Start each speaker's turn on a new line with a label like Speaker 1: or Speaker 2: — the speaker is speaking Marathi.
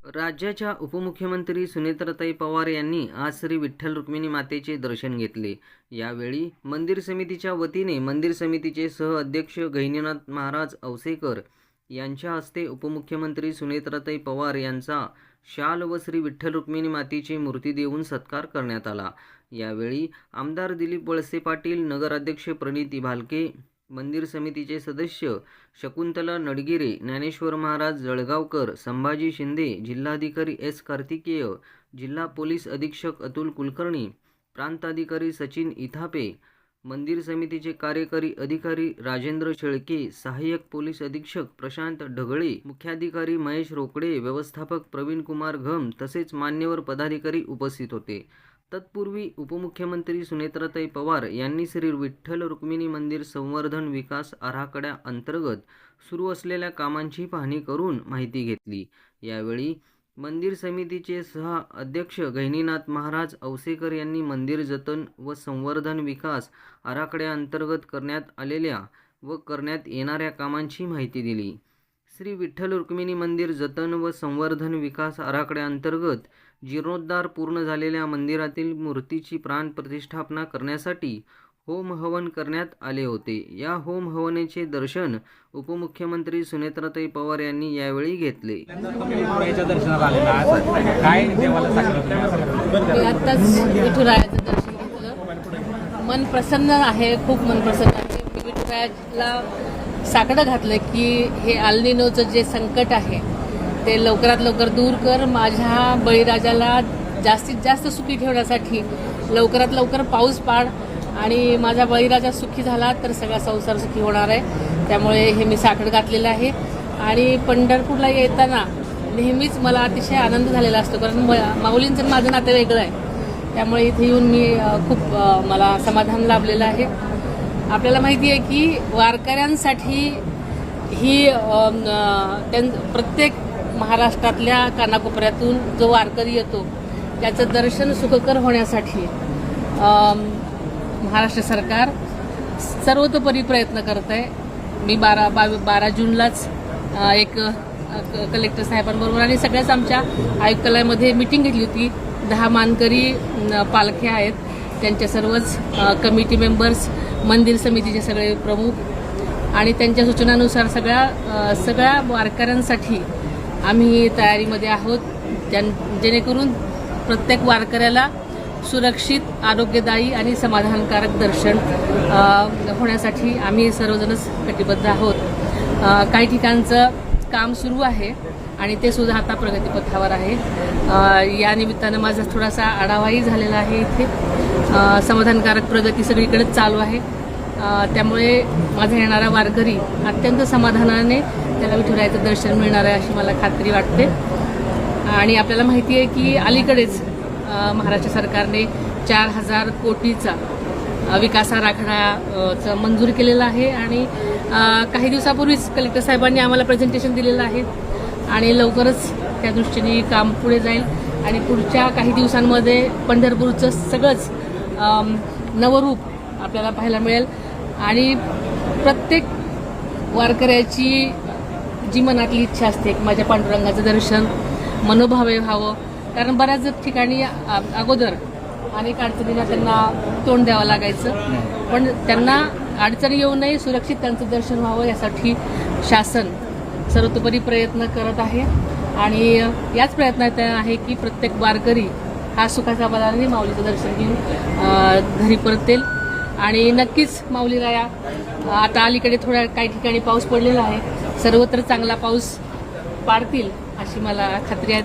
Speaker 1: राज्याच्या उपमुख्यमंत्री सुनेत्राताई पवार यांनी आज श्री विठ्ठल रुक्मिणी मातेचे दर्शन घेतले। यावेळी मंदिर समितीच्या वतीने मंदिर समितीचे सह अध्यक्ष गहिनीनाथ महाराज औसेकर यांच्या हस्ते उपमुख्यमंत्री सुनेत्राताई पवार यांचा शाल व श्री विठ्ठल रुक्मिणी मातेची मूर्ती देऊन सत्कार करण्यात आला। यावेळी आमदार दिलीप वळसे पाटील, नगराध्यक्ष प्रणिती भालके, मंदिर समितीचे सदस्य शकुंतला नडगिरे, ज्ञानेश्वर महाराज जळगावकर, संभाजी शिंदे, जिल्हाधिकारी एस कार्तिकेय, जिल्हा पोलीस अधीक्षक अतुल कुलकर्णी, प्रांताधिकारी सचिन इथापे, मंदिर समितीचे कार्यकारी अधिकारी राजेंद्र शेळके, सहाय्यक पोलीस अधीक्षक प्रशांत ढगळे, मुख्याधिकारी महेश रोकडे, व्यवस्थापक प्रवीण कुमार घम तसेच मान्यवर पदाधिकारी उपस्थित होते। तत्पूर्वी उपमुख्यमंत्री सुनेत्राताई पवार यांनी श्री विठ्ठल रुक्मिणी मंदिर संवर्धन विकास आराखड्या अंतर्गत सुरू असलेल्या कामांची पाहणी करून माहिती घेतली। यावेळी मंदिर समितीचे सह अध्यक्ष गहिनीनाथ महाराज औसेकर यांनी मंदिर जतन व संवर्धन विकास आराखड्याअंतर्गत करण्यात आलेल्या व करण्यात येणाऱ्या कामांची माहिती दिली। श्री विठ्ठल रुक्मिणी मंदिर जतन व संवर्धन विकास आराखड्याअंतर्गत जीर्णोद्धार पूर्ण झालेल्या मंदिरातील मूर्तीची प्राण प्रतिष्ठापना करण्यासाठी होम हवन करण्यात आले होते। या होम हवनाचे दर्शन उपमुख्यमंत्री सुनेत्राताई पवार यांनी यावेळी घेतले।
Speaker 2: विठुरायाचं दर्शन घेतलं, मन प्रसन्न आहे, खूप मन प्रसन्न आहे। विठुरायाला साकडं घातलं की हे अल्निनोचं जे संकट आहे ते लवकरात लवकर दूर कर, माझ्या बळीराजाला जास्तीत जास्त सुखी ठेवण्यासाठी लवकरात लवकर पाऊस पाड आणि माझा बळीराजा सुखी झाला तर सगळा संसार सुखी होणार आहे। त्यामुळे हे मी साकडं घातलेलं आहे आणि पंढरपूरला येताना नेहमीच मला अतिशय आनंद झालेला असतो, कारण माऊलींचं माझं नातं वेगळं आहे। त्यामुळे इथे येऊन मी खूप मला समाधान लाभलेलं आहे। आपल्याला माहिती आहे की वारकऱ्यांसाठी ही प्रत्येक महाराष्ट्रातल्या कानाकोपऱ्यातून जो वारकरी येतो त्याचं दर्शन सुखकर होण्यासाठी महाराष्ट्र सरकार सर्वतोपरी प्रयत्न करत आहे। मी 12 जूनलाच एक कलेक्टर साहेबांबरोबर आणि सगळ्याच आमच्या आयुक्तालयामध्ये मीटिंग घेतली होती। 10 मानकरी पालख्या आहेत, त्यांच्या सर्वच कमिटी मेंबर्स, मंदिर समितीचे सगळे प्रमुख आणि त्यांच्या सूचनानुसार सगळ्या वारकऱ्यांसाठी आम्ही तयारीमध्ये आहोत, जेणेकरून प्रत्येक वारकऱ्याला सुरक्षित, आरोग्यदायी आणि समाधानकारक दर्शन होण्यासाठी आम्ही सर्वजणच कटिबद्ध आहोत। काही ठिकाणचं काम सुरू आहे आणि ते सुद्धा आता प्रगतीपथावर आहे। या निमित्तानं माझा थोडासा आढावाही झालेला आहे। इथे समाधानकारक प्रगती सगळीकडेच चालू आहे, त्यामुळे माझा येणारा वारकरी अत्यंत समाधानाने त्याला विठुरायाचं दर्शन मिळणार आहे अशी मला खात्री वाटते। आणि आपल्याला माहिती आहे की अलीकडेच महाराष्ट्र सरकारने 4000 कोटीचा विकास आराखडा मंजूर केलेला आहे आणि काही दिवसापूर्वीच कलेक्टर साहेबांनी आम्हाला प्रेझेंटेशन दिलेलं आहे आणि लवकरच त्या दृष्टीने काम पुढे जाईल आणि पुढच्या काही दिवसांमध्ये पंढरपूरचं सगळंच नवरूप आपल्याला पाहायला मिळेल आणि प्रत्येक वारकऱ्याची जी मनातली इच्छा असते की माझ्या पांडुरंगाचं दर्शन मनोभावे व्हावं, कारण बऱ्याच ठिकाणी अगोदर अनेक अडचणींना त्यांना तोंड द्यावं लागायचं, पण त्यांना अडचणी येऊ नये, सुरक्षित त्यांचं दर्शन व्हावं यासाठी शासन सर्वतोपरी प्रयत्न करत आहे आणि याच प्रयत्नात आहे की प्रत्येक वारकरी हा सुखाचा समाधानाने माऊलीचं दर्शन घेऊन घरी परतेल। आणि नक्कीच माऊलीला आता अलीकडे काही ठिकाणी पाऊस पडलेला आहे, सर्वत्र चांगला पाऊस पाडतील अशी मला खात्री आहे।